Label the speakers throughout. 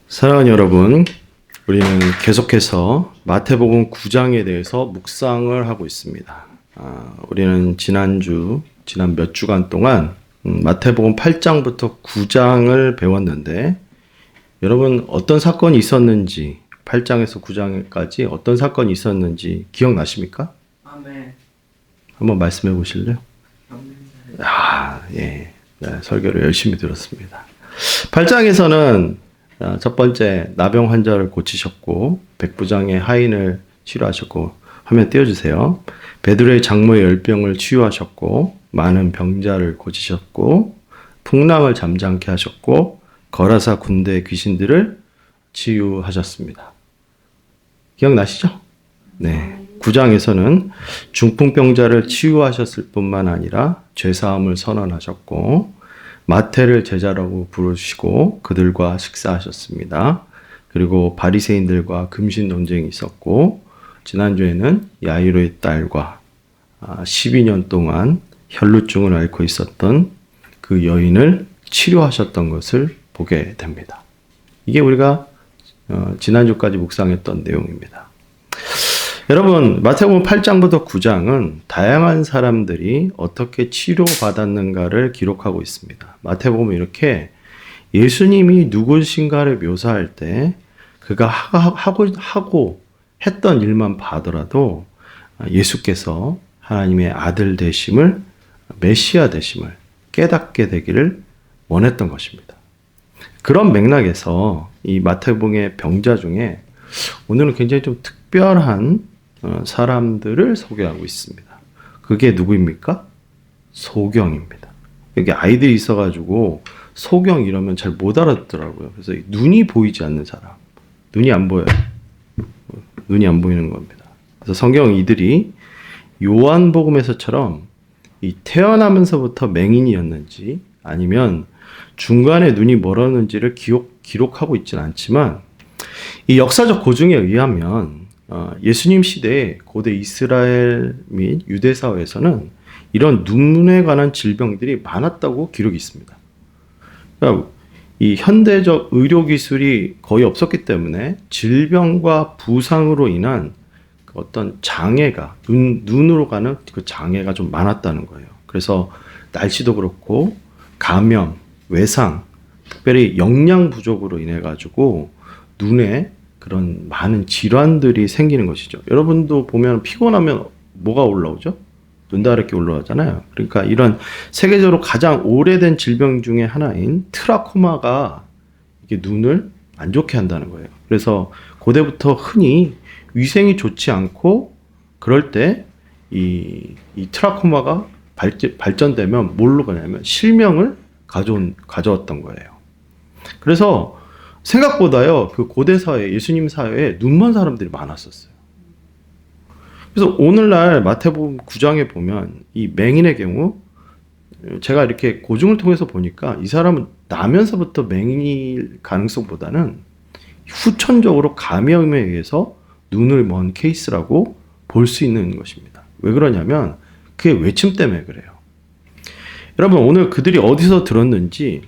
Speaker 1: 사랑하는 여러분, 우리는 계속해서 마태복음 9장에 대해서 묵상을 하고 있습니다. 우리는 지난 몇 주간 동안 마태복음 8장부터 9장을 배웠는데, 여러분 어떤 사건이 있었는지, 8장에서 9장까지 어떤 사건이 있었는지 기억나십니까?
Speaker 2: 아멘.
Speaker 1: 한번 말씀해 보실래요?
Speaker 2: 아멘.
Speaker 1: 예. 네, 설교를 열심히 들었습니다. 8장에서는 첫 번째 나병 환자를 고치셨고, 백부장의 하인을 치료하셨고, 화면 띄워주세요. 베드로의 장모의 열병을 치유하셨고, 많은 병자를 고치셨고, 풍랑을 잠잠케 하셨고, 거라사 군대의 귀신들을 치유하셨습니다. 기억나시죠? 네. 9장에서는 중풍병자를 치유하셨을 뿐만 아니라 죄사함을 선언하셨고, 마태를 제자라고 부르시고 그들과 식사하셨습니다. 그리고 바리새인들과 금신 논쟁이 있었고, 지난주에는 야이로의 딸과 12년 동안 혈루증을 앓고 있었던 그 여인을 치료하셨던 것을 보게 됩니다. 이게 우리가 지난주까지 묵상했던 내용입니다. 여러분, 마태복음 8장부터 9장은 다양한 사람들이 어떻게 치료받았는가를 기록하고 있습니다. 마태복음은 이렇게 예수님이 누구신가를 묘사할 때 그가 하고 했던 일만 봐더라도 예수께서 하나님의 아들 되심을, 메시아 되심을 깨닫게 되기를 원했던 것입니다. 그런 맥락에서 이 마태복음의 병자 중에 오늘은 굉장히 좀 특별한 사람들을 소개하고 있습니다. 그게 누구입니까? 소경입니다. 여기 아이들이 있어가지고 소경 이러면 잘 못 알아듣더라고요. 그래서 눈이 보이지 않는 사람, 눈이 안 보여요. 눈이 안 보이는 겁니다. 그래서 성경 이들이 요한복음에서처럼 이 태어나면서부터 맹인이었는지 아니면 중간에 눈이 멀었는지를 기록하고 있지는 않지만, 이 역사적 고증에 의하면 예수님 시대에 고대 이스라엘 및 유대 사회에서는 이런 눈에 관한 질병들이 많았다고 기록이 있습니다. 그러니까 이 현대적 의료 기술이 거의 없었기 때문에 질병과 부상으로 인한 어떤 장애가 눈으로 가는 그 장애가 좀 많았다는 거예요. 그래서 날씨도 그렇고 감염, 외상, 특별히 영양 부족으로 인해 가지고 눈에 그런 많은 질환들이 생기는 것이죠. 여러분도 보면 피곤하면 뭐가 올라오죠? 눈다랗게 올라오잖아요. 그러니까 이런 세계적으로 가장 오래된 질병 중에 하나인 트라코마가 이게 눈을 안 좋게 한다는 거예요. 그래서 고대부터 흔히 위생이 좋지 않고 그럴 때 이 트라코마가 발전되면 뭘로 가냐면 실명을 가져왔던 거예요. 그래서 생각보다요, 그 고대 사회, 예수님 사회에 눈먼 사람들이 많았었어요. 그래서 오늘날 마태복음 9장에 보면 이 맹인의 경우, 제가 이렇게 고증을 통해서 보니까 이 사람은 나면서부터 맹인일 가능성보다는 후천적으로 감염에 의해서 눈을 먼 케이스라고 볼 수 있는 것입니다. 왜 그러냐면 그게 외침 때문에 그래요. 여러분, 오늘 그들이 어디서 들었는지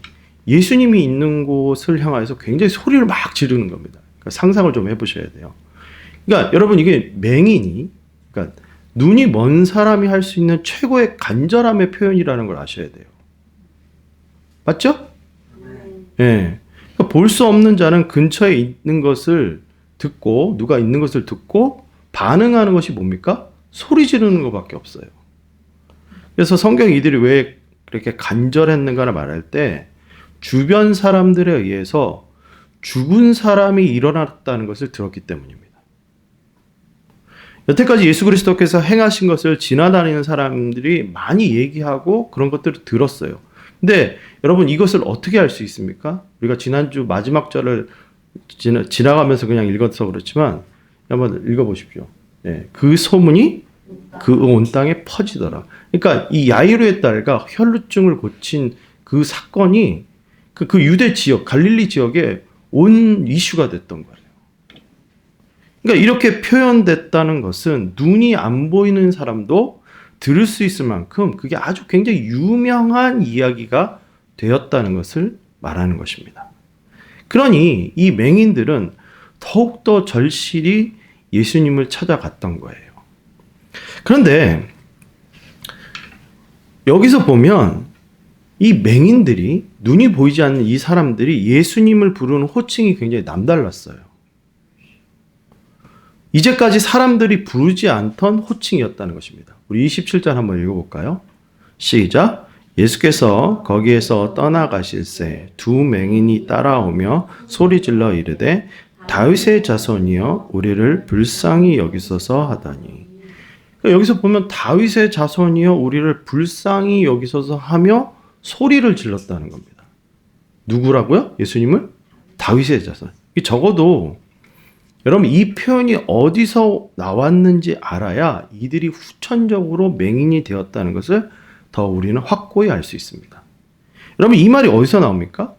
Speaker 1: 예수님이 있는 곳을 향해서 굉장히 소리를 막 지르는 겁니다. 그러니까 상상을 좀 해보셔야 돼요. 그러니까 여러분, 이게 맹인이, 그러니까 눈이 먼 사람이 할 수 있는 최고의 간절함의 표현이라는 걸 아셔야 돼요. 맞죠? 네. 그러니까 볼 수 없는 자는 근처에 있는 것을 듣고, 누가 있는 것을 듣고 반응하는 것이 뭡니까? 소리 지르는 것밖에 없어요. 그래서 성경 이들이 왜 그렇게 간절했는가를 말할 때 주변 사람들에 의해서 죽은 사람이 일어났다는 것을 들었기 때문입니다. 여태까지 예수 그리스도께서 행하신 것을 지나다니는 사람들이 많이 얘기하고 그런 것들을 들었어요. 근데 여러분, 이것을 어떻게 할 수 있습니까? 우리가 지난주 마지막 절을 지나가면서 그냥 읽어서 그렇지만 한번 읽어보십시오. 네, 그 소문이 그 온 땅에 퍼지더라. 그러니까 이 야이로의 딸과 혈루증을 고친 그 사건이 그 유대 지역, 갈릴리 지역에 온 이슈가 됐던 거예요. 그러니까 이렇게 표현됐다는 것은 눈이 안 보이는 사람도 들을 수 있을 만큼 그게 아주 굉장히 유명한 이야기가 되었다는 것을 말하는 것입니다. 그러니 이 맹인들은 더욱더 절실히 예수님을 찾아갔던 거예요. 그런데 여기서 보면 이 맹인들이, 눈이 보이지 않는 이 사람들이 예수님을 부르는 호칭이 굉장히 남달랐어요. 이제까지 사람들이 부르지 않던 호칭이었다는 것입니다. 우리 27절 한번 읽어볼까요? 시작. 예수께서 거기에서 떠나가실새 두 맹인이 따라오며 소리질러 이르되 다윗의 자손이여 우리를 불쌍히 여기소서 하다니. 여기서 보면 다윗의 자손이여 우리를 불쌍히 여기소서 하며 소리를 질렀다는 겁니다. 누구라고요? 예수님을? 다윗의 자손. 적어도 여러분 이 표현이 어디서 나왔는지 알아야 이들이 후천적으로 맹인이 되었다는 것을 더 우리는 확고히 알 수 있습니다. 여러분 이 말이 어디서 나옵니까?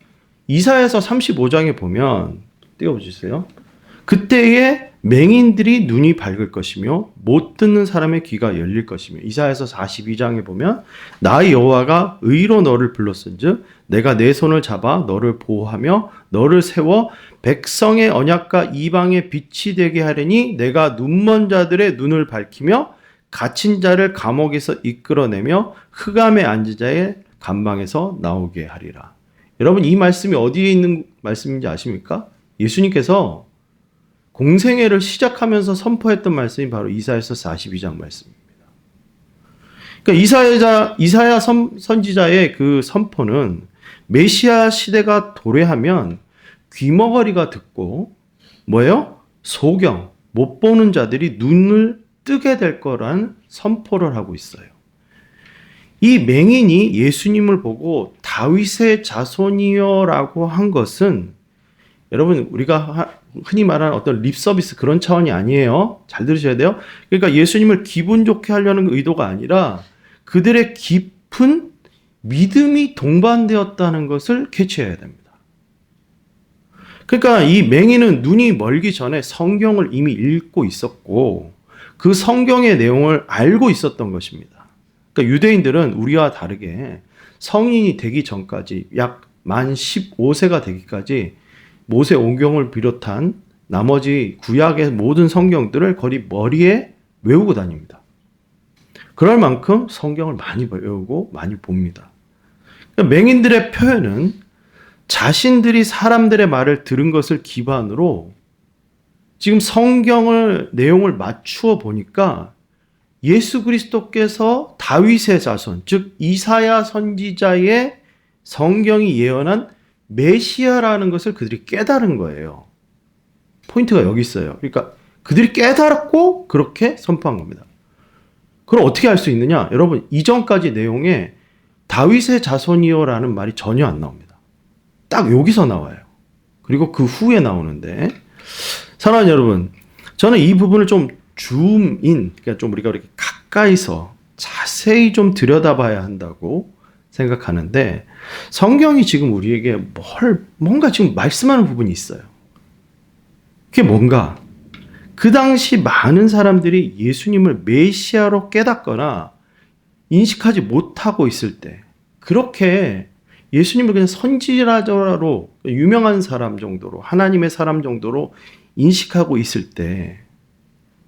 Speaker 1: 이사야서 35장에 보면 띄워주세요. 그때에 맹인들이 눈이 밝을 것이며 못 듣는 사람의 귀가 열릴 것이며, 이사야서 42장에 보면 나 여호와가 의로 너를 불렀은즉 내가 내 손을 잡아 너를 보호하며 너를 세워 백성의 언약과 이방의 빛이 되게 하려니 내가 눈먼 자들의 눈을 밝히며 갇힌 자를 감옥에서 이끌어내며 흑암에 앉은 자의 감방에서 나오게 하리라. 여러분 이 말씀이 어디에 있는 말씀인지 아십니까? 예수님께서 공생애를 시작하면서 선포했던 말씀이 바로 이사야서 42장 말씀입니다. 그러니까 이사야 선지자의 그 선포는 메시아 시대가 도래하면 귀머거리가 듣고 뭐예요? 소경, 못 보는 자들이 눈을 뜨게 될 거라는 선포를 하고 있어요. 이 맹인이 예수님을 보고 다윗의 자손이여라고 한 것은 여러분 우리가 흔히 말하는 어떤 립 서비스 그런 차원이 아니에요. 잘 들으셔야 돼요. 그러니까 예수님을 기분 좋게 하려는 의도가 아니라 그들의 깊은 믿음이 동반되었다는 것을 캐치해야 됩니다. 그러니까 이 맹인은 눈이 멀기 전에 성경을 이미 읽고 있었고 그 성경의 내용을 알고 있었던 것입니다. 그러니까 유대인들은 우리와 다르게 성인이 되기 전까지 약 만 15세가 되기까지 모세 오경을 비롯한 나머지 구약의 모든 성경들을 거의 머리에 외우고 다닙니다. 그럴 만큼 성경을 많이 외우고 많이 봅니다. 그러니까 맹인들의 표현은 자신들이 사람들의 말을 들은 것을 기반으로 지금 성경을 내용을 맞추어 보니까 예수 그리스도께서 다윗의 자손, 즉 이사야 선지자의 성경이 예언한 메시아라는 것을 그들이 깨달은 거예요. 포인트가 여기 있어요. 그러니까 그들이 깨달았고 그렇게 선포한 겁니다. 그럼 어떻게 할 수 있느냐? 여러분 이전까지 내용에 다윗의 자손이요라는 말이 전혀 안 나옵니다. 딱 여기서 나와요. 그리고 그 후에 나오는데, 사랑하는 여러분, 저는 이 부분을 좀 줌인, 그러니까 좀 우리가 이렇게 가까이서 자세히 좀 들여다봐야 한다고 생각하는데, 성경이 지금 우리에게 뭔가 지금 말씀하는 부분이 있어요. 그게 뭔가? 그 당시 많은 사람들이 예수님을 메시아로 깨닫거나 인식하지 못하고 있을 때, 그렇게 예수님을 그냥 선지자로 유명한 사람 정도로, 하나님의 사람 정도로 인식하고 있을 때,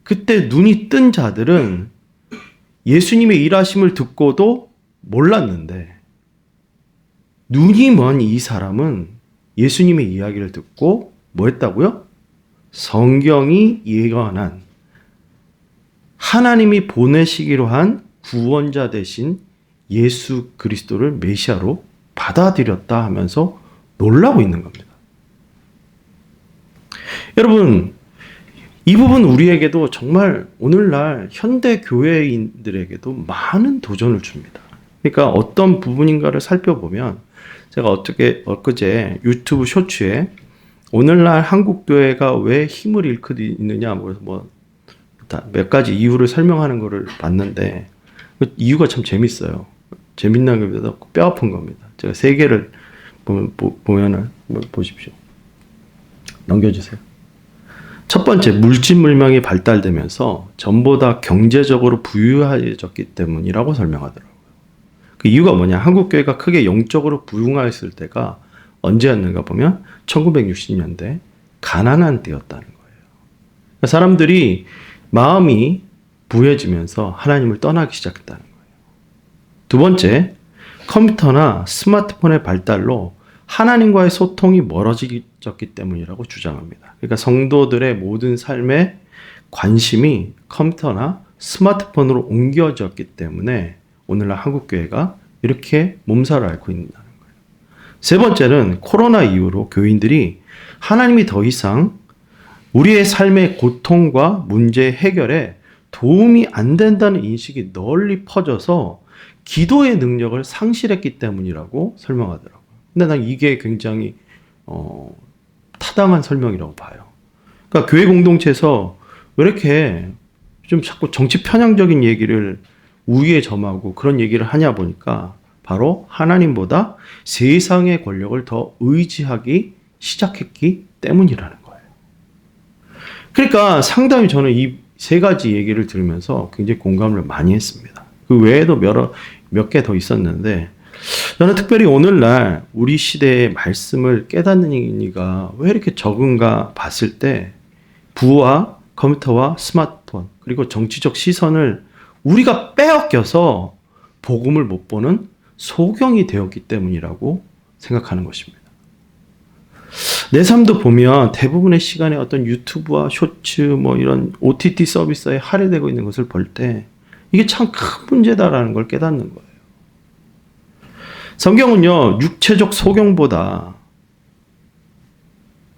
Speaker 1: 그때 눈이 뜬 자들은 예수님의 일하심을 듣고도 몰랐는데, 눈이 먼 이 사람은 예수님의 이야기를 듣고 뭐 했다고요? 성경이 예언한 하나님이 보내시기로 한 구원자 대신 예수 그리스도를 메시아로 받아들였다 하면서 놀라고 있는 겁니다. 여러분, 이 부분 우리에게도 정말 오늘날 현대 교회인들에게도 많은 도전을 줍니다. 그러니까 어떤 부분인가를 살펴보면, 제가 엊그제 유튜브 쇼츠에 오늘날 한국 교회가 왜 힘을 잃고 있느냐, 몇 가지 이유를 설명하는 것을 봤는데, 그 이유가 참 재밌어요. 재밌는 것보다 뼈 아픈 겁니다. 제가 세 개를 보면은 보십시오. 넘겨주세요. 첫 번째, 물질 문명이 발달되면서 전보다 경제적으로 부유해졌기 때문이라고 설명하더라고요. 그 이유가 뭐냐? 한국 교회가 크게 영적으로 부흥했을 때가 언제였는가 보면 1960년대 가나안 때였다는 거예요. 그러니까 사람들이 마음이 부해지면서 하나님을 떠나기 시작했다는 거예요. 두 번째, 컴퓨터나 스마트폰의 발달로 하나님과의 소통이 멀어졌기 때문이라고 주장합니다. 그러니까 성도들의 모든 삶의 관심이 컴퓨터나 스마트폰으로 옮겨졌기 때문에 오늘날 한국교회가 이렇게 몸살을 앓고 있다는 거예요. 세 번째는 코로나 이후로 교인들이 하나님이 더 이상 우리의 삶의 고통과 문제 해결에 도움이 안 된다는 인식이 널리 퍼져서 기도의 능력을 상실했기 때문이라고 설명하더라고요. 근데 난 이게 굉장히 타당한 설명이라고 봐요. 그러니까 교회 공동체에서 왜 이렇게 좀 자꾸 정치 편향적인 얘기를 우위에 점하고 그런 얘기를 하냐 보니까 바로 하나님보다 세상의 권력을 더 의지하기 시작했기 때문이라는 거예요. 그러니까 상당히 저는 이 세 가지 얘기를 들으면서 굉장히 공감을 많이 했습니다. 그 외에도 몇 개 더 있었는데 저는 특별히 오늘날 우리 시대의 말씀을 깨닫는 이가 왜 이렇게 적은가 봤을 때 부와 컴퓨터와 스마트폰 그리고 정치적 시선을 우리가 빼앗겨서 복음을 못 보는 소경이 되었기 때문이라고 생각하는 것입니다. 내 삶도 보면 대부분의 시간에 어떤 유튜브와 쇼츠 뭐 이런 OTT 서비스에 할애되고 있는 것을 볼 때 이게 참 큰 문제다라는 걸 깨닫는 거예요. 성경은요, 육체적 소경보다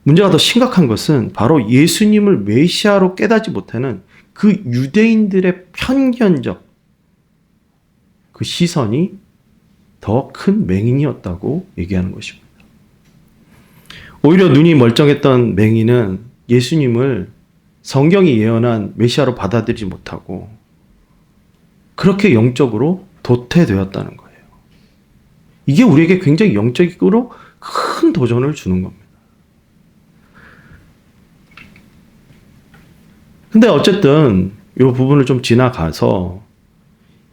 Speaker 1: 문제가 더 심각한 것은 바로 예수님을 메시아로 깨닫지 못하는 그 유대인들의 편견적 그 시선이 더 큰 맹인이었다고 얘기하는 것입니다. 오히려 눈이 멀쩡했던 맹인은 예수님을 성경이 예언한 메시아로 받아들이지 못하고 그렇게 영적으로 도태되었다는 거예요. 이게 우리에게 굉장히 영적으로 큰 도전을 주는 겁니다. 근데 어쨌든 이 부분을 좀 지나가서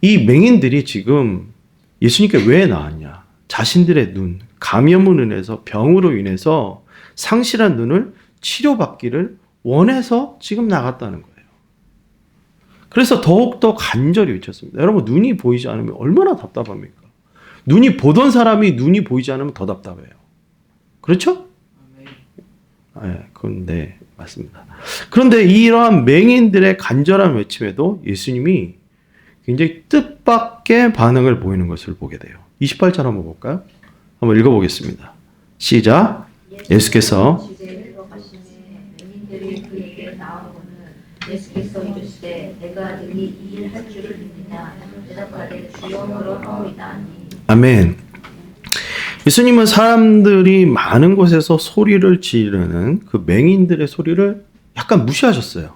Speaker 1: 이 맹인들이 지금 예수님께 왜 나왔냐? 자신들의 눈, 감염으로 인해서 병으로 인해서 상실한 눈을 치료받기를 원해서 지금 나갔다는 거예요. 그래서 더욱더 간절히 외쳤습니다. 여러분, 눈이 보이지 않으면 얼마나 답답합니까? 눈이 보던 사람이 눈이 보이지 않으면 더 답답해요. 그렇죠? 그건 네, 맞습니다. 그런데 이러한 맹인들의 간절한 외침에도 예수님이 굉장히 뜻밖의 반응을 보이는 것을 보게 돼요. 28절 한번 볼까요? 한번 읽어보겠습니다. 시작. 예수께서
Speaker 3: 맹인들이 그에게 나아오고는 예수께서 이르시되 내가 능히 이 일 할 줄을 믿느냐 대답하되 주여 그러하오이다 하니.
Speaker 1: 아멘. 예수님은 사람들이 많은 곳에서 소리를 지르는 그 맹인들의 소리를 약간 무시하셨어요.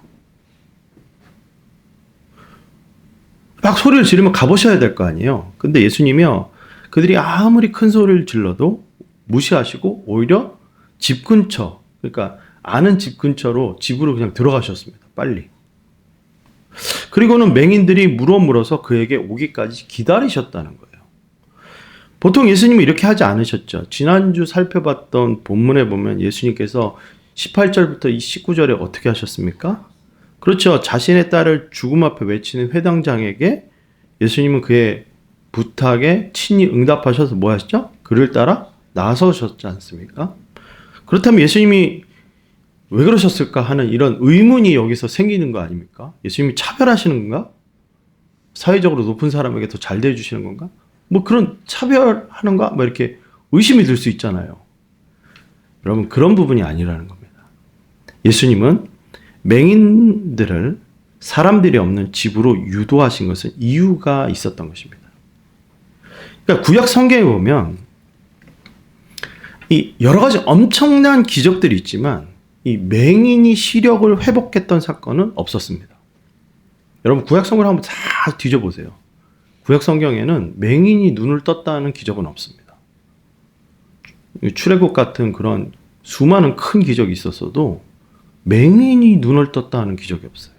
Speaker 1: 막 소리를 지르면 가보셔야 될 거 아니에요. 근데 예수님이요, 그들이 아무리 큰 소리를 질러도 무시하시고 오히려 집 근처, 그러니까 아는 집 근처로 집으로 그냥 들어가셨습니다. 빨리. 그리고는 맹인들이 물어서 그에게 오기까지 기다리셨다는 거예요. 보통 예수님이 이렇게 하지 않으셨죠. 지난주 살펴봤던 본문에 보면 예수님께서 18절부터 19절에 어떻게 하셨습니까? 그렇죠. 자신의 딸을 죽음 앞에 외치는 회당장에게 예수님은 그의 부탁에 친히 응답하셔서 뭐 하시죠? 그를 따라 나서셨지 않습니까? 그렇다면 예수님이 왜 그러셨을까 하는 이런 의문이 여기서 생기는 거 아닙니까? 예수님이 차별하시는 건가? 사회적으로 높은 사람에게 더 잘 대해주시는 건가? 뭐 그런 차별하는가? 뭐 이렇게 의심이 들 수 있잖아요. 여러분, 그런 부분이 아니라는 겁니다. 예수님은 맹인들을 사람들이 없는 집으로 유도하신 것은 이유가 있었던 것입니다. 그러니까 구약 성경에 보면 이 여러 가지 엄청난 기적들이 있지만 이 맹인이 시력을 회복했던 사건은 없었습니다. 여러분, 구약 성경을 한번 다 뒤져보세요. 구약 성경에는 맹인이 눈을 떴다는 기적은 없습니다. 출애굽 같은 그런 수많은 큰 기적이 있었어도 맹인이 눈을 떴다 하는 기적이 없어요.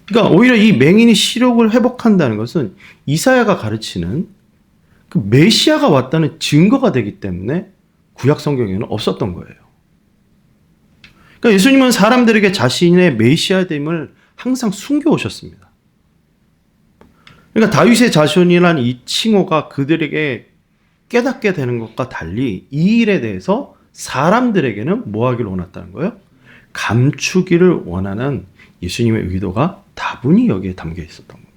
Speaker 1: 그러니까 오히려 이 맹인이 시력을 회복한다는 것은 이사야가 가르치는 그 메시아가 왔다는 증거가 되기 때문에 구약 성경에는 없었던 거예요. 그러니까 예수님은 사람들에게 자신의 메시아됨을 항상 숨겨오셨습니다. 그러니까 다윗의 자손이라는 이 칭호가 그들에게 깨닫게 되는 것과 달리 이 일에 대해서 사람들에게는 뭐 하기를 원했다는 거예요? 감추기를 원하는 예수님의 의도가 다분히 여기에 담겨 있었던 겁니다.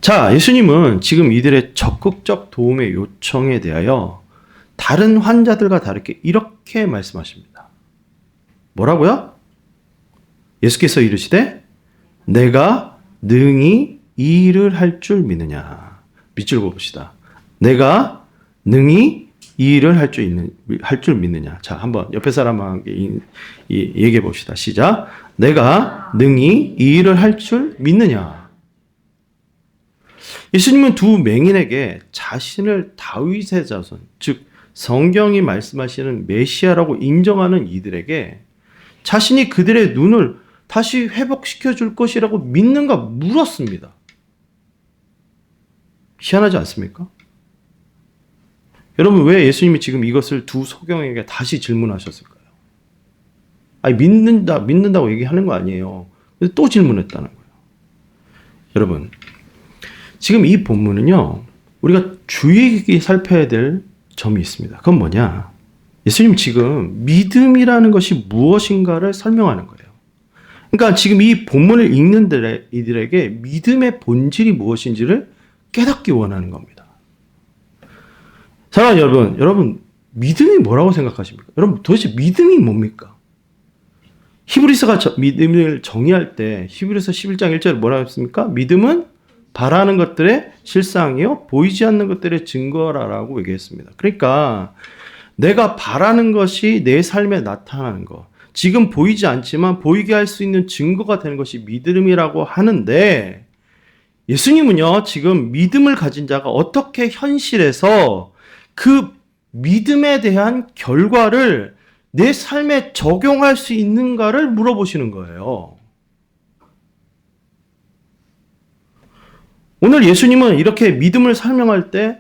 Speaker 1: 자, 예수님은 지금 이들의 적극적 도움의 요청에 대하여 다른 환자들과 다르게 이렇게 말씀하십니다. 뭐라고요? 예수께서 이르시되 내가 능히 이 일을 할 줄 믿느냐. 밑줄 봅시다. 내가 능히 이 일을 할 줄 믿느냐. 자, 한번 옆에 사람에게 얘기해 봅시다. 시작. 내가 능히 이 일을 할 줄 믿느냐. 예수님은 두 맹인에게 자신을 다윗의 자손, 즉 성경이 말씀하시는 메시아라고 인정하는 이들에게 자신이 그들의 눈을 다시 회복시켜 줄 것이라고 믿는가 물었습니다. 희한하지 않습니까? 여러분, 왜 예수님이 지금 이것을 두 소경에게 다시 질문하셨을까요? 아니, 믿는다고 얘기하는 거 아니에요. 또 질문했다는 거예요. 여러분, 지금 이 본문은요, 우리가 주의 깊게 살펴야 될 점이 있습니다. 그건 뭐냐? 예수님 지금 믿음이라는 것이 무엇인가를 설명하는 거예요. 그러니까 지금 이 본문을 읽는 이들에게 믿음의 본질이 무엇인지를 깨닫기 원하는 겁니다. 사랑하는 여러분, 믿음이 뭐라고 생각하십니까? 여러분, 도대체 믿음이 뭡니까? 히브리서가 믿음을 정의할 때 히브리서 11장 1절에 뭐라고 했습니까? 믿음은 바라는 것들의 실상이요 보이지 않는 것들의 증거라고 얘기했습니다. 그러니까 내가 바라는 것이 내 삶에 나타나는 것, 지금 보이지 않지만 보이게 할 수 있는 증거가 되는 것이 믿음이라고 하는데, 예수님은요 지금 믿음을 가진 자가 어떻게 현실에서 그 믿음에 대한 결과를 내 삶에 적용할 수 있는가를 물어보시는 거예요. 오늘 예수님은 이렇게 믿음을 설명할 때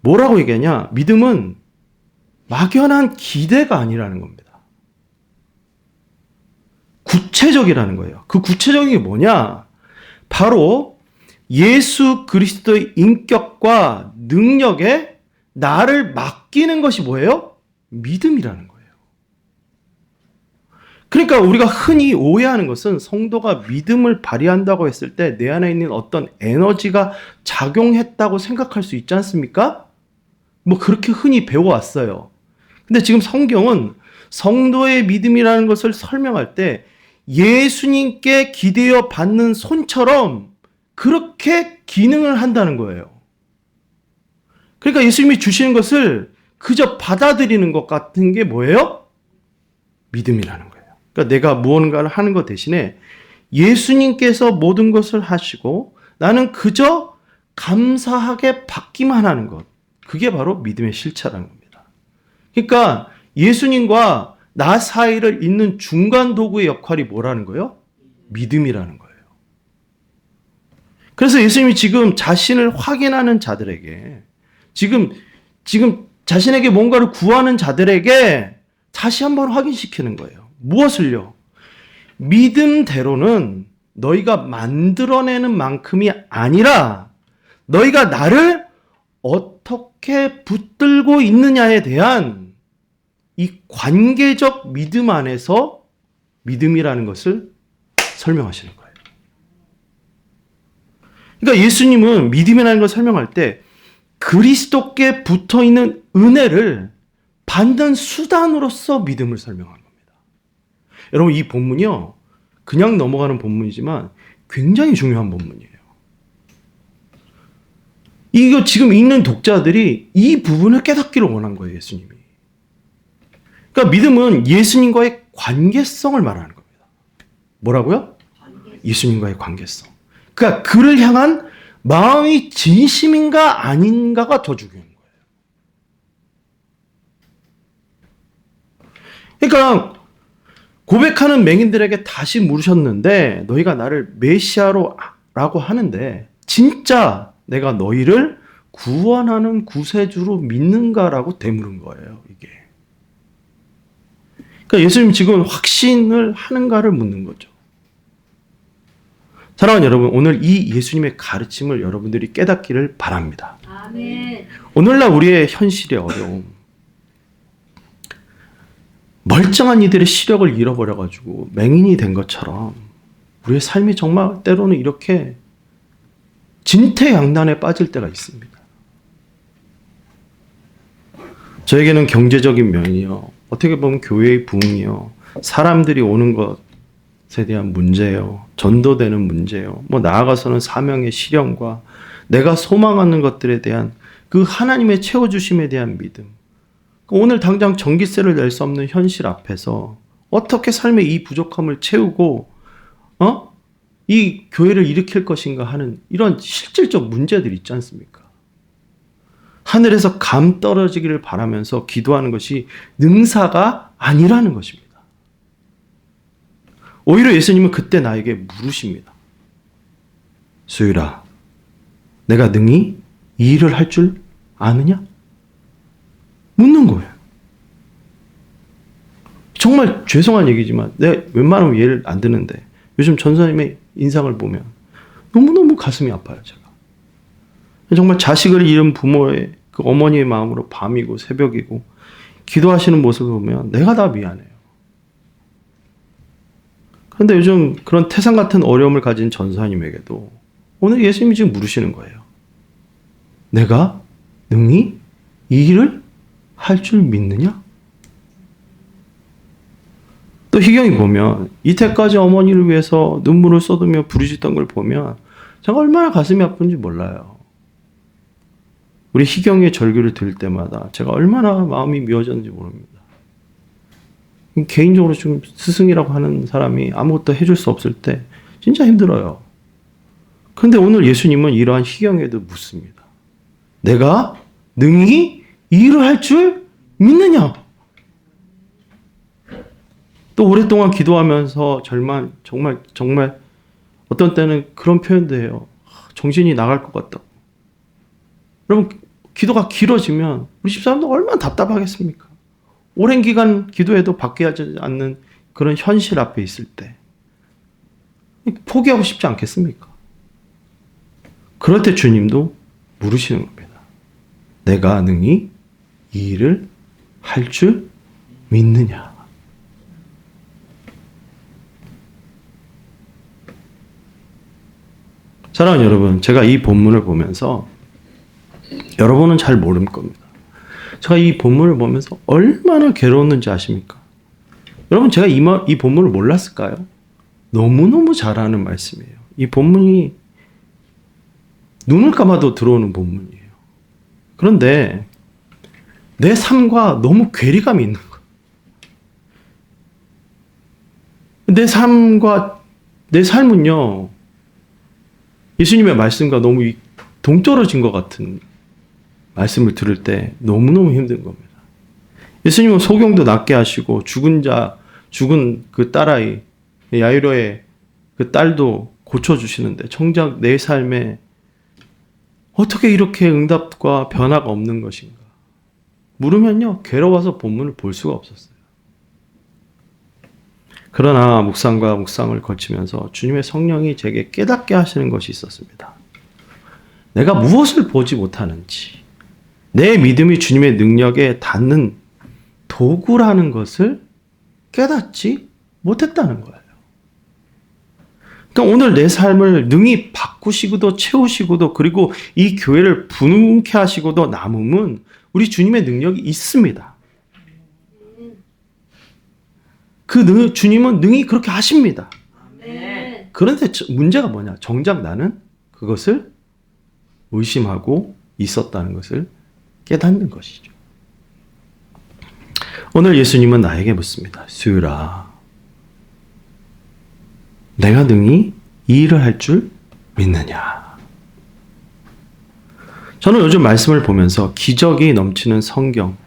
Speaker 1: 뭐라고 얘기하냐? 믿음은 막연한 기대가 아니라는 겁니다. 구체적이라는 거예요. 그 구체적인 게 뭐냐? 바로 예수 그리스도의 인격과 능력에 나를 맡기는 것이 뭐예요? 믿음이라는 거예요. 그러니까 우리가 흔히 오해하는 것은 성도가 믿음을 발휘한다고 했을 때 내 안에 있는 어떤 에너지가 작용했다고 생각할 수 있지 않습니까? 뭐 그렇게 흔히 배워왔어요. 근데 지금 성경은 성도의 믿음이라는 것을 설명할 때 예수님께 기대어 받는 손처럼 그렇게 기능을 한다는 거예요. 그러니까 예수님이 주시는 것을 그저 받아들이는 것 같은 게 뭐예요? 믿음이라는 거예요. 그러니까 내가 무언가를 하는 것 대신에 예수님께서 모든 것을 하시고 나는 그저 감사하게 받기만 하는 것. 그게 바로 믿음의 실체라는 겁니다. 그러니까 예수님과 나 사이를 잇는 중간 도구의 역할이 뭐라는 거예요? 믿음이라는 거예요. 그래서 예수님이 지금 자신을 확인하는 자들에게 지금 자신에게 뭔가를 구하는 자들에게 다시 한번 확인시키는 거예요. 무엇을요? 믿음대로는 너희가 만들어내는 만큼이 아니라 너희가 나를 어떻게 붙들고 있느냐에 대한 이 관계적 믿음 안에서 믿음이라는 것을 설명하시는 거예요. 그러니까 예수님은 믿음이라는 걸 설명할 때 그리스도께 붙어 있는 은혜를 받는 수단으로서 믿음을 설명하는 겁니다. 여러분, 이 본문이요, 그냥 넘어가는 본문이지만 굉장히 중요한 본문이에요. 이거 지금 읽는 독자들이 이 부분을 깨닫기를 원한 거예요, 예수님이. 그러니까 믿음은 예수님과의 관계성을 말하는 겁니다. 뭐라고요? 예수님과의 관계성. 그러니까 그를 향한 마음이 진심인가 아닌가가 더 중요한 거예요. 그러니까 고백하는 맹인들에게 다시 물으셨는데 너희가 나를 메시아라고 하는데 진짜 내가 너희를 구원하는 구세주로 믿는가라고 되물은 거예요, 이게. 그러니까 예수님 지금 확신을 하는가를 묻는 거죠. 사랑하는 여러분, 오늘 이 예수님의 가르침을 여러분들이 깨닫기를 바랍니다.
Speaker 3: 아멘.
Speaker 1: 오늘날 우리의 현실의 어려움, 멀쩡한 이들의 시력을 잃어버려가지고 맹인이 된 것처럼 우리의 삶이 정말 때로는 이렇게 진퇴양난에 빠질 때가 있습니다. 저에게는 경제적인 면이요, 어떻게 보면 교회의 부흥이요, 사람들이 오는 것에 대한 문제요, 전도되는 문제요, 뭐 나아가서는 사명의 실현과 내가 소망하는 것들에 대한 그 하나님의 채워주심에 대한 믿음, 오늘 당장 전기세를 낼 수 없는 현실 앞에서 어떻게 삶의 이 부족함을 채우고 이 교회를 일으킬 것인가 하는 이런 실질적 문제들이 있지 않습니까? 하늘에서 감 떨어지기를 바라면서 기도하는 것이 능사가 아니라는 것입니다. 오히려 예수님은 그때 나에게 물으십니다. 수유라, 내가 능히 이 일을 할 줄 아느냐? 묻는 거예요. 정말 죄송한 얘기지만 내가 웬만하면 이해를 안 드는데 요즘 전사님의 인상을 보면 너무너무 가슴이 아파요, 제가. 정말 자식을 잃은 부모의 그 어머니의 마음으로 밤이고 새벽이고 기도하시는 모습을 보면 내가 다 미안해요. 그런데 요즘 그런 태산 같은 어려움을 가진 전사님에게도 오늘 예수님이 지금 물으시는 거예요. 내가 능히 이 일을 할 줄 믿느냐? 또 희경이 보면 이때까지 어머니를 위해서 눈물을 쏟으며 부르짖던 걸 보면 제가 얼마나 가슴이 아픈지 몰라요. 우리 희경의 절규를 들을 때마다 제가 얼마나 마음이 미어졌는지 모릅니다. 개인적으로 좀 스승이라고 하는 사람이 아무것도 해줄 수 없을 때 진짜 힘들어요. 그런데 오늘 예수님은 이러한 희경에도 묻습니다. 내가 능히 이 일을 할 줄 믿느냐? 또 오랫동안 기도하면서 정말 어떤 때는 그런 표현도 해요. 정신이 나갈 것 같다고. 여러분, 기도가 길어지면 우리 집사람도 얼마나 답답하겠습니까? 오랜 기간 기도해도 바뀌지 않는 그런 현실 앞에 있을 때 포기하고 싶지 않겠습니까? 그럴 때 주님도 물으시는 겁니다. 내가 능히 이 일을 할 줄 믿느냐? 사랑하는 여러분, 제가 이 본문을 보면서 여러분은 잘 모를 겁니다. 제가 이 본문을 보면서 얼마나 괴로웠는지 아십니까? 여러분, 제가 이 본문을 몰랐을까요? 너무너무 잘 아는 말씀이에요. 이 본문이 눈을 감아도 들어오는 본문이에요. 그런데 내 삶과 너무 괴리감이 있는 거예요. 내 삶은요, 예수님의 말씀과 너무 동떨어진 것 같은 말씀을 들을 때 너무너무 힘든 겁니다. 예수님은 소경도 낫게 하시고 죽은 그 딸아이 야이로의 그 딸도 고쳐주시는데 정작 내 삶에 어떻게 이렇게 응답과 변화가 없는 것인가 물으면요, 괴로워서 본문을 볼 수가 없었어요. 그러나 묵상을 거치면서 주님의 성령이 제게 깨닫게 하시는 것이 있었습니다. 내가 무엇을 보지 못하는지, 내 믿음이 주님의 능력에 닿는 도구라는 것을 깨닫지 못했다는 거예요. 그러니까 오늘 내 삶을 능히 바꾸시고도 채우시고도 그리고 이 교회를 부흥케 하시고도 남음은 우리 주님의 능력이 있습니다. 주님은 능히 그렇게 하십니다.
Speaker 3: 네.
Speaker 1: 그런데 문제가 뭐냐? 정작 나는 그것을 의심하고 있었다는 것을 깨닫는 것이죠. 오늘 예수님은 나에게 묻습니다. 수유라, 내가 능히 이 일을 할 줄 믿느냐? 저는 요즘 말씀을 보면서 기적이 넘치는 성경,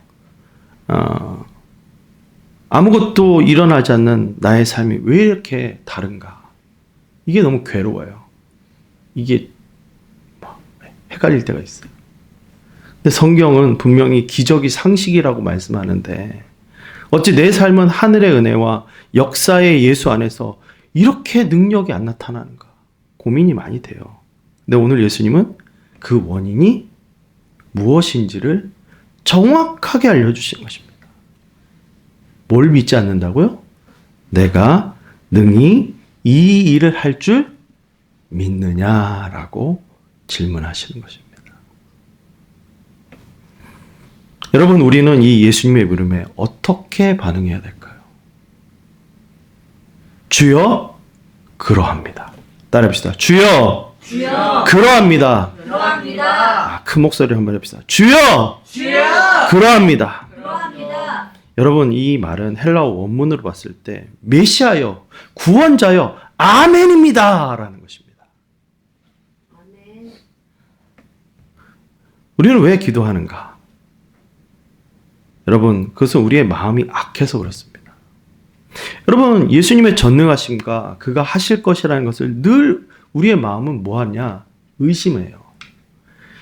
Speaker 1: 아무것도 일어나지 않는 나의 삶이 왜 이렇게 다른가? 이게 너무 괴로워요. 이게 헷갈릴 때가 있어요. 근데 성경은 분명히 기적이 상식이라고 말씀하는데 어찌 내 삶은 하늘의 은혜와 역사의 예수 안에서 이렇게 능력이 안 나타나는가 고민이 많이 돼요. 근데 오늘 예수님은 그 원인이 무엇인지를 정확하게 알려주신 것입니다. 뭘 믿지 않는다고요? 내가 능히 이 일을 할 줄 믿느냐라고 질문하시는 것입니다. 여러분, 우리는 이 예수님의 부름에 어떻게 반응해야 될까요? 주여, 그러합니다. 따라합시다. 주여, 그러합니다. 큰 목소리로 한번 해봅시다. 주여, 그러합니다. 여러분, 이 말은 헬라어 원문으로 봤을 때 메시아여, 구원자여, 아멘입니다 라는 것입니다. 우리는 왜 기도하는가? 여러분, 그것은 우리의 마음이 악해서 그렇습니다. 여러분, 예수님의 전능하심과 그가 하실 것이라는 것을 늘 우리의 마음은 뭐하냐? 의심해요.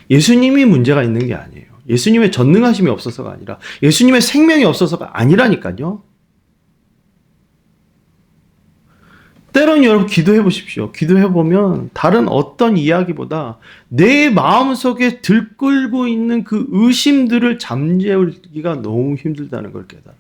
Speaker 1: 예수님이 문제가 있는 게 아니에요. 예수님의 전능하심이 없어서가 아니라 예수님의 생명이 없어서가 아니라니까요. 때로는 여러분 기도해 보십시오. 기도해 보면 다른 어떤 이야기보다 내 마음속에 들끓고 있는 그 의심들을 잠재우기가 너무 힘들다는 걸 깨달아요.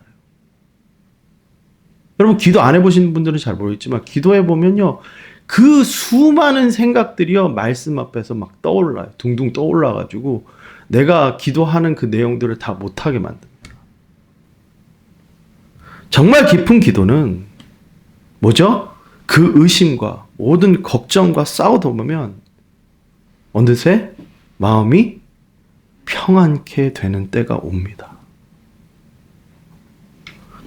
Speaker 1: 여러분 기도 안 해보신 분들은 잘 모르겠지만 기도해 보면요. 그 수많은 생각들이요. 말씀 앞에서 막 떠올라요. 둥둥 떠올라가지고 내가 기도하는 그 내용들을 다 못하게 만듭니다. 정말 깊은 기도는 뭐죠? 그 의심과 모든 걱정과 싸우다 보면 어느새 마음이 평안케 되는 때가 옵니다.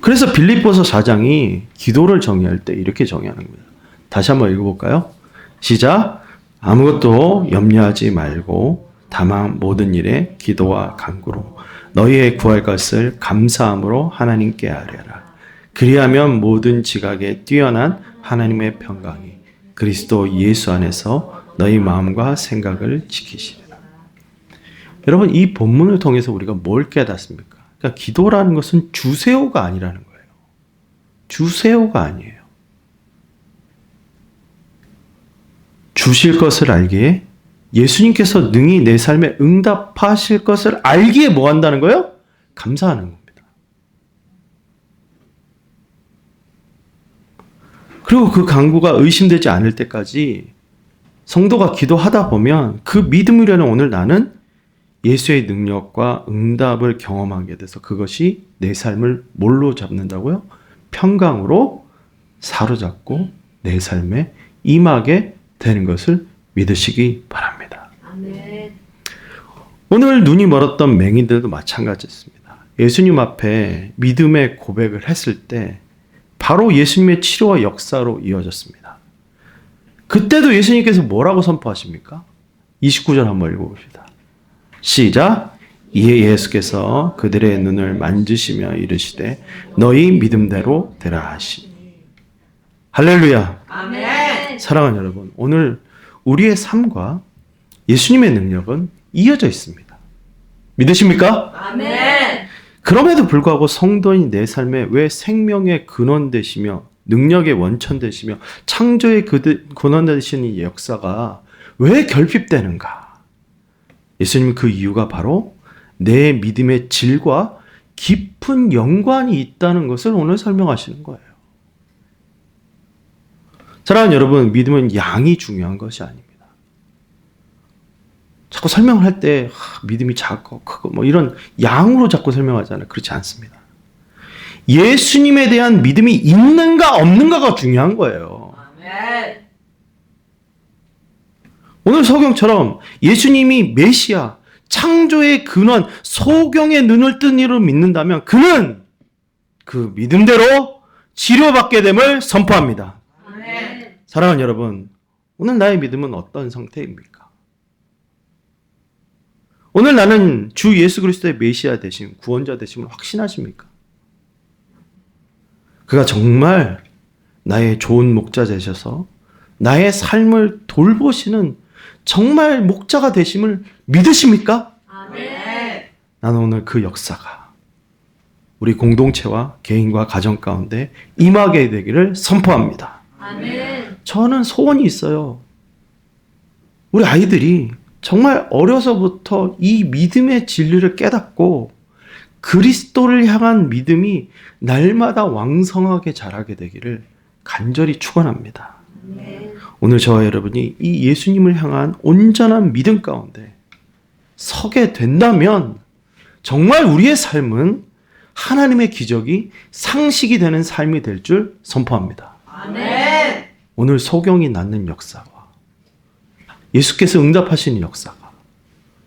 Speaker 1: 그래서 빌립보서 4장이 기도를 정의할 때 이렇게 정의하는 겁니다. 다시 한번 읽어볼까요? 시작. 아무것도 염려하지 말고 다만 모든 일에 기도와 간구로 너희의 구할 것을 감사함으로 하나님께 아뢰라. 그리하면 모든 지각에 뛰어난 하나님의 평강이 그리스도 예수 안에서 너희 마음과 생각을 지키시리라. 여러분, 이 본문을 통해서 우리가 뭘 깨닫습니까? 그러니까 기도라는 것은 주세요가 아니라는 거예요. 주세요가 아니에요. 주실 것을 알기에 예수님께서 능히 내 삶에 응답하실 것을 알기에 뭐 한다는 거예요? 감사하는 겁니다. 그리고 그 간구가 의심되지 않을 때까지 성도가 기도하다 보면 그 믿음이라는 오늘 나는 예수의 능력과 응답을 경험하게 돼서 그것이 내 삶을 뭘로 잡는다고요? 평강으로 사로잡고 내 삶에 임하게 되는 것을 믿으시기 바랍니다.
Speaker 3: 아멘.
Speaker 1: 오늘 눈이 멀었던 맹인들도 마찬가지였습니다. 예수님 앞에 믿음의 고백을 했을 때 바로 예수님의 치료와 역사로 이어졌습니다. 그때도 예수님께서 뭐라고 선포하십니까? 29절 한번 읽어봅시다. 시작. 이에 예수께서 그들의 눈을 만지시며 이르시되 너희 믿음대로 되라 하시니. 할렐루야.
Speaker 2: 아멘.
Speaker 1: 사랑하는 여러분, 오늘 우리의 삶과 예수님의 능력은 이어져 있습니다. 믿으십니까?
Speaker 2: 아멘.
Speaker 1: 그럼에도 불구하고 성도인 내 삶에 왜 생명의 근원 되시며 능력의 원천 되시며 창조의 근원 되시는 이 역사가 왜 결핍되는가? 예수님 그 이유가 바로 내 믿음의 질과 깊은 연관이 있다는 것을 오늘 설명하시는 거예요. 사랑하는 여러분, 믿음은 양이 중요한 것이 아닙니다. 자꾸 설명을 할 때 믿음이 작고 크고 뭐 이런 양으로 자꾸 설명하잖아요. 그렇지 않습니다. 예수님에 대한 믿음이 있는가 없는가가 중요한 거예요.
Speaker 2: 아멘.
Speaker 1: 오늘 성경처럼 예수님이 메시아, 창조의 근원, 소경의 눈을 뜬 이로 믿는다면 그는 그 믿음대로 치료받게 됨을 선포합니다.
Speaker 2: 아멘.
Speaker 1: 사랑하는 여러분, 오늘 나의 믿음은 어떤 상태입니까? 오늘 나는 주 예수 그리스도의 메시아 되심, 구원자 되심을 확신하십니까? 그가 정말 나의 좋은 목자 되셔서 나의 삶을 돌보시는 정말 목자가 되심을 믿으십니까?
Speaker 3: 아멘.
Speaker 1: 나는 오늘 그 역사가 우리 공동체와 개인과 가정 가운데 임하게 되기를 선포합니다.
Speaker 2: 아멘.
Speaker 1: 저는 소원이 있어요. 우리 아이들이 정말 어려서부터 이 믿음의 진리를 깨닫고 그리스도를 향한 믿음이 날마다 왕성하게 자라게 되기를 간절히 축원합니다. 오늘 저와 여러분이 이 예수님을 향한 온전한 믿음 가운데 서게 된다면 정말 우리의 삶은 하나님의 기적이 상식이 되는 삶이 될 줄 선포합니다.
Speaker 2: 아멘.
Speaker 1: 오늘 소경이 낳는 역사와 예수께서 응답하시는 역사가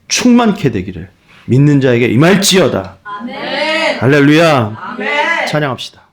Speaker 1: 충만케 되기를 믿는 자에게 임할지어다.
Speaker 2: 아멘.
Speaker 1: 할렐루야.
Speaker 2: 아멘.
Speaker 1: 찬양합시다.